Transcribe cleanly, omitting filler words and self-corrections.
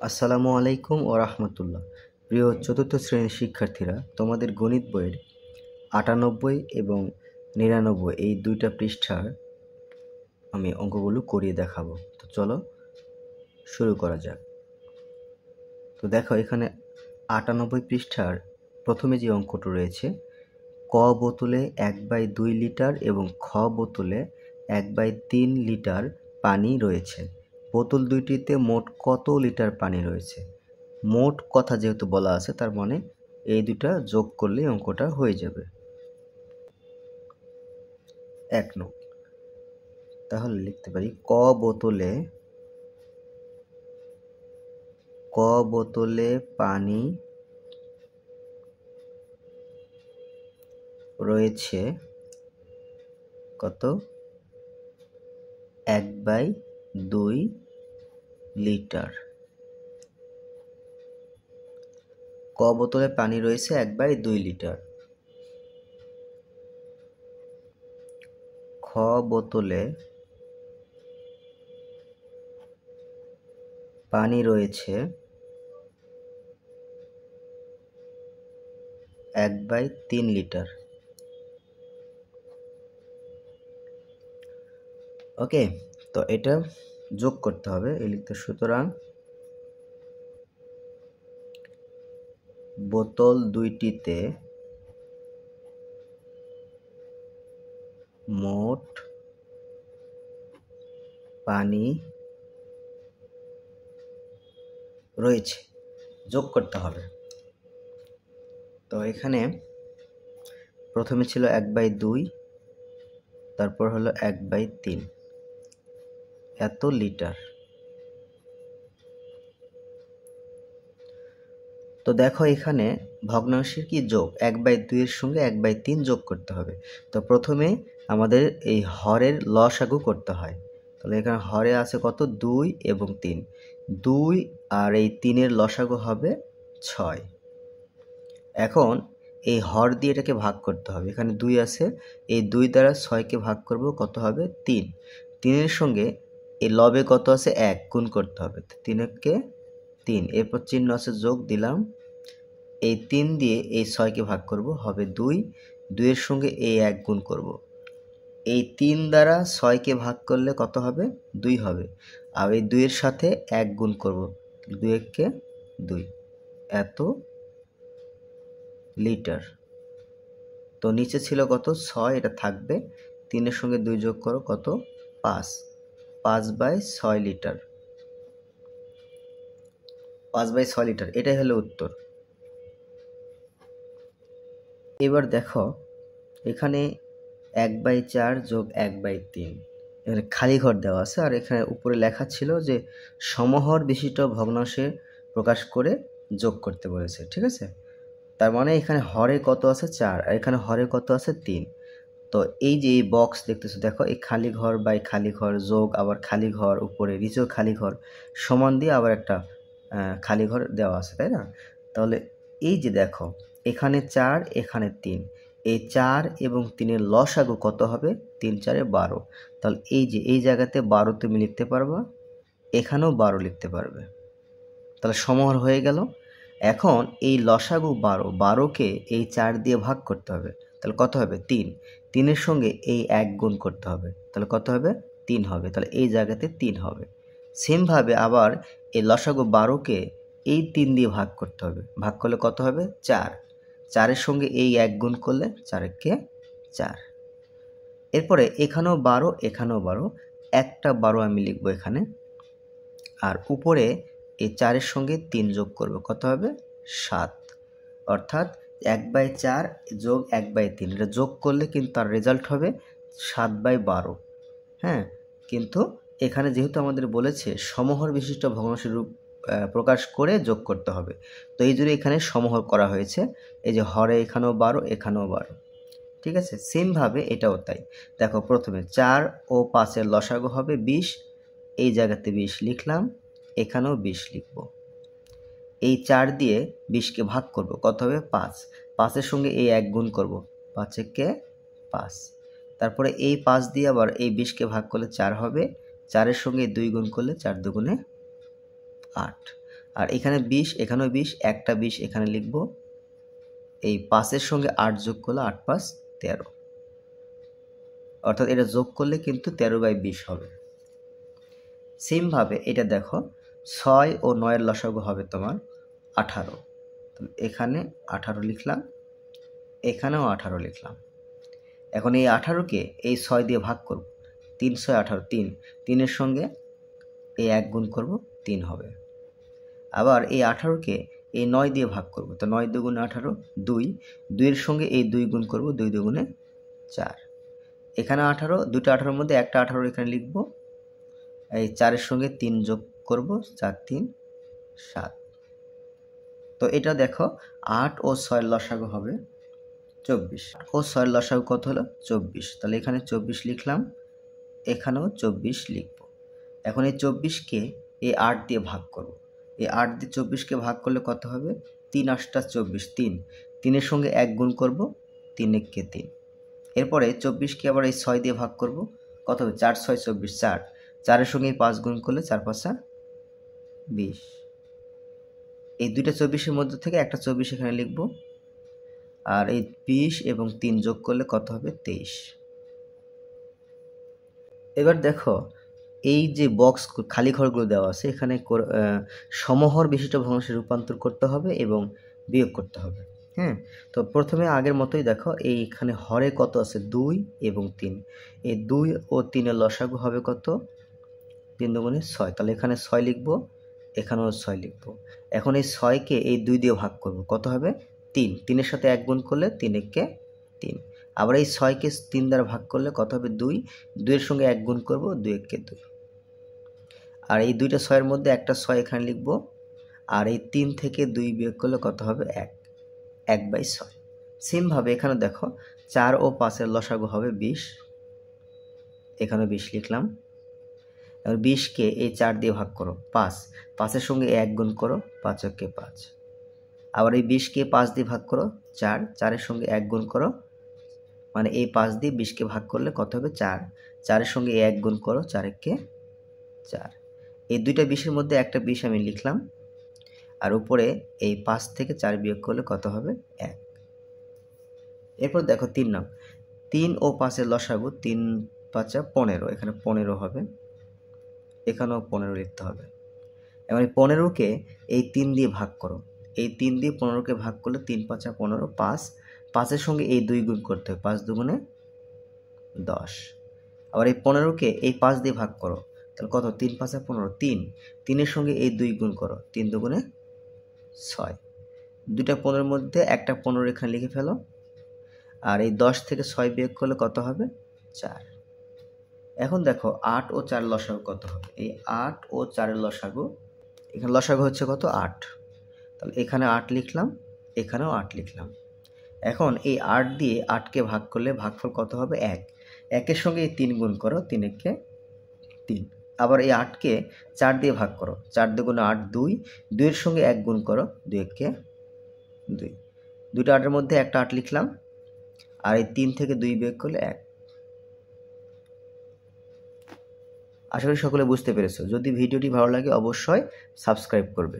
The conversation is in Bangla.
আসসালামু আলাইকুম ও রাহমাতুল্লাহ। প্রিয় চতুর্থ শ্রেণীর শিক্ষার্থীরা, তোমাদের গণিত বইয়ের ৯৮ এবং ৯৯ এই দুইটা পৃষ্ঠার আমি অঙ্কগুলো করিয়ে দেখাবো। তো চলো শুরু করা যাক। তো দেখো, এখানে ৯৮ পৃষ্ঠার প্রথমে যে অঙ্কটা রয়েছে, ক বোতলে ১/২ লিটার এবং খ বোতলে ১/৩ লিটার পানি রয়েছে। বোতল দুইটিতে মোট কত লিটার পানি রয়েছে? মোট কথা যেহেতু বলা আছে, তার মানে এই দুটা যোগ করলে অঙ্কটা হয়ে যাবে। ১ নং। তাহলে লিখতে পারি ক বোতলে পানি রয়েছে কত? ১/২ লিটার। ক বোতলে পানি রয়েছে ১/২ লিটার। খ বোতলে পানি রয়েছে ১/৩ লিটার। ওকে, তো এটা যোগ করতে হবে। লিখতে, সুতরাং বোতল দুইটিতে মোট পানি রয়েছে, যোগ করতে হবে। তো এখানে প্রথমে ছিল ১/২, তারপর হলো ১/৩, এত লিটার। তো দেখো, এখানে ভগ্নাংশের কি যোগ? ১/২ এর সঙ্গে ১/৩ যোগ করতে হবে। তো প্রথমে আমাদের এই হরের লসাগু করতে হয়। তাহলে এখানে হরে আছে কত? ২ এবং ৩। ২ আর এই ৩ এর লসাগু হবে ৬। এখন এই হর দিয়ে এটাকে ভাগ করতে হবে। এখানে ২ আছে, এই ২ দ্বারা ৬কে ভাগ করব, কত হবে? ৩। ৩ এর সঙ্গে এই লবে কত আছে? ১, গুণ করতে হবে। ৩কে ৩, এরপর চিহ্ন আছে যোগ, দিলাম। এই ৩ দিয়ে এই ৬কে ভাগ করব, হবে ২। ২ এর সঙ্গে এই ১ গুণ করব। এই ৩ দ্বারা ৬কে ভাগ করলে কত হবে? ২ হবে। আর এই ২ এর সাথে ১ গুণ করব, ২ একে ২, এত লিটার। তো নিচে ছিল কত? ৬, এটা থাকবে। ৩ এর সঙ্গে ২ যোগ করো, কত? ৫। ৫/৬ লিটার। ৫/৬ লিটার, এটাই হলো উত্তর। এবার দেখো, এখানে ১/৪ যোগ ১/৩, এখানে খালি ঘর দেওয়া আছে। আর এখানে উপরে লেখা ছিল যে সমহর বিশিষ্ট ভগ্নাংশে প্রকাশ করে যোগ করতে বলেছে, ঠিক আছে? তার মানে এখানে হরে কত আছে? ৪, আর এখানে হরে কত আছে? ৩। তো এই যে এই বক্স দেখতেছো, দেখো, এই খালি ঘর বাই খালি ঘর যোগ আবার খালি ঘর, উপরে নিচেও খালি ঘর, সমান দিয়ে আবার একটা খালি ঘর দেওয়া আছে, তাই না? তাহলে এই যে দেখো, এখানে ৪, এখানে ৩, এই ৪ এবং ৩-এর লসাগু কত হবে? ৩ × ৪ = ১২। তাহলে এই যে এই জায়গাতে ১২ তুমি লিখতে পারবা, এখানেও ১২ লিখতে পারবে। তাহলে সমহর হয়ে গেল। এখন এই লসাগু ১২, ১২কে এই ৪ দিয়ে ভাগ করতে হবে। তাহলে কত হবে? ৩। ৩-এর সঙ্গে এই ১ গুণ করতে হবে। তাহলে কত হবে? ৩ হবে। তাহলে এই জায়গাতে ৩ হবে। সেমভাবে আবার এই লসাগু ১২কে এই ৩ দিয়ে ভাগ করতে হবে। ভাগ করলে কত হবে? ৪। ৪-এর সঙ্গে এই ১ গুণ করলে ৪ একে ৪। এরপরে এখানেও ১২, এখানেও ১২, একটা ১২ আমি লিখব এখানে। আর উপরে এই ৪-এর সঙ্গে ৩ যোগ করব, কত হবে? ৭। অর্থাৎ ১/৪ যোগ ১/৩, এটা যোগ করলে কিন্তু তার রেজাল্ট হবে ৭/১২। হ্যাঁ, কিন্তু এখানে যেহেতু আমাদের বলেছে সমহর বিশিষ্ট ভগ্নাংশের রূপ প্রকাশ করে যোগ করতে হবে, তো এই জন্য এখানে সমহর করা হয়েছে। এই যে হরে এখানেও ১২, এখানেও ১২, ঠিক আছে? সেমভাবে এটাও তাই। দেখো, প্রথমে ৪ ও ৫-এর লসাগু হবে ২০, এই জায়গাতে ২০ লিখলাম, এখানেও ২০ লিখব। এই ৪ দিয়ে ২০কে ভাগ করব, কত হবে? ৫। ৫-এর সঙ্গে এই ১ গুণ করব, ৫ একে ৫। তারপরে এই ৫ দিয়ে আবার এই ২০কে ভাগ করলে ৪ হবে। ৪-এর সঙ্গে ২ গুণ করলে ৪ × ২ = ৮। আর এখানে 20, এখানেও 20, একটা 20 এখানে লিখব। এই 5-এর সঙ্গে 8 যোগ করলে 8 5 13, অর্থাৎ এটা যোগ করলে কিন্তু 13/20 হবে। সেমভাবে এটা দেখো 6 ও 9-এর লসাগু হবে তোমার 18। এখানে 18 লিখলাম, এখানেও 18 লিখলাম। এখন এই 18কে এই 6 দিয়ে ভাগ করব। 3 6 18, 3, 3-এর সঙ্গে এই 1 গুণ করব, 3 হবে। আবার এই 18কে এই 9 দিয়ে ভাগ করব, তো 9 দুগুণে 18, 2, 2-এর সঙ্গে এই 2 গুণ করব, 2 দুগুণে 4। এখানে 18, দুটো 18-এর মধ্যে একটা 18 এখানে লিখব। এই 4-এর সঙ্গে 3 যোগ করব, 4 3 7। তো এটা দেখো 8 ও 6-এর লসাগু হবে 24, ও 6-এর লসাগু কত হলো 24। তাহলে এখানে 24 লিখলাম, এখানেও 24 লিখব। এখন এই 24কে এই 8 দিয়ে ভাগ করব। এই 8 দিয়ে 24কে ভাগ করলে কত হবে? 3 8 24, 3, 3-এর সঙ্গে 1 গুণ করব, 3 1 3। এরপরে 24কে আবার এই 6 দিয়ে ভাগ করব, কত হবে? 4 6 24, 4, 4-এর সঙ্গে 5 গুণ করলে 4 5 20। এই দুইটা 24-এর মধ্যে থেকে একটা 24 এখানে লিখব। আর এই 20 এবং 3 যোগ করলে কত হবে? 23। এবার দেখো এই যে বক্স খালি ঘরগুলো দেওয়া আছে, এখানে সমহর বিশিষ্ট ভগ্নাংশে রূপান্তর করতে হবে এবং বিয়োগ করতে হবে। হ্যাঁ, তো প্রথমে আগের মতোই দেখো এইখানে হরে কত আছে? 2 এবং 3। এই 2 ও 3-এর লসাগু হবে কত? 3 দুগুণে 6। তাহলে এখানে 6 লিখব, এখানেও 6 লিখব। এখন এই 6কে এই 2 দিয়ে ভাগ করব, কত হবে? 3, 3-এর সাথে 1 গুণ করলে 3 1 3। আবার এই 6কে 3 দ্বারা ভাগ করলে কত হবে? 2, 2-এর সঙ্গে 1 গুণ করব, 2 1 2। আর এই দুইটা 6-এর মধ্যে একটা 6 এখানে লিখব। আর এই 3 থেকে 2 বিয়োগ করলে কত হবে? 1, 1/6। সেমভাবে এখানে দেখো 4 ও 5-এর লসাগু হবে 20, এখানে 20 লিখলাম। এবার 20কে এই 4 দিয়ে ভাগ করো, 5, 5-এর সঙ্গে 1 গুণ করো, 5 1 5। আবার এই 20কে 5 দিয়ে ভাগ করো, 4, 4-এর সঙ্গে 1 গুণ করো, মানে এই 5 দিয়ে 20কে ভাগ করলে কত হবে? 4, 4-এর সঙ্গে 1 গুণ করো, 4 1 4। এই দুইটা 20-এর মধ্যে একটা 20 আমি লিখলাম। আর উপরে এই 5 থেকে 4 বিয়োগ করলে কত হবে? 1। এরপর দেখো 3 নাম, 3 ও 5-এর লসাগু 3 5 15, এখানে 15 হবে, এখানেও 15 লিখতে হবে। এবার এই 15কে এই 3 দিয়ে ভাগ করো, এই 3 দিয়ে 15কে ভাগ করলে 3 5 15, 5, 5-এর সঙ্গে এই 2 গুণ করতে হবে, 5 দুগুণে 10। আবার এই 15কে এই 5 দিয়ে ভাগ করো, তাহলে কত? 3 5 15, 3, 3-এর সঙ্গে এই 2 গুণ করো, 3 দুগুণে 6। দুইটা 15-এর মধ্যে একটা 15 এখানে লিখে ফেলো। আর এই 10 থেকে 6 বিয়োগ করলে কত হবে? 4। এখন দেখো 8 ও 4 লসাগু কত হবে? এই 8 ও 4-এর লসাগু, এখানে লসাগু হচ্ছে কত? 8। তাহলে এখানে 8 লিখলাম, এখানেও 8 লিখলাম। এখন এই 8 দিয়ে 8কে ভাগ করলে ভাগফল কত হবে? 1, 1-এর সঙ্গে এই 3 গুণ করো, 3 1 3। আবার এই 8কে 4 দিয়ে ভাগ করো, 4 দুগুণে 8, 2, 2-এর সঙ্গে 1 গুণ করো, 2 1 2। দুটো 8-এর মধ্যে একটা 8 লিখলাম। আর এই 3 থেকে 2 বিয়োগ করলে 1। আশা করি সকলে বুঝতে পেরেছো। যদি ভিডিওটি ভালো লাগে অবশ্যই সাবস্ক্রাইব করবে।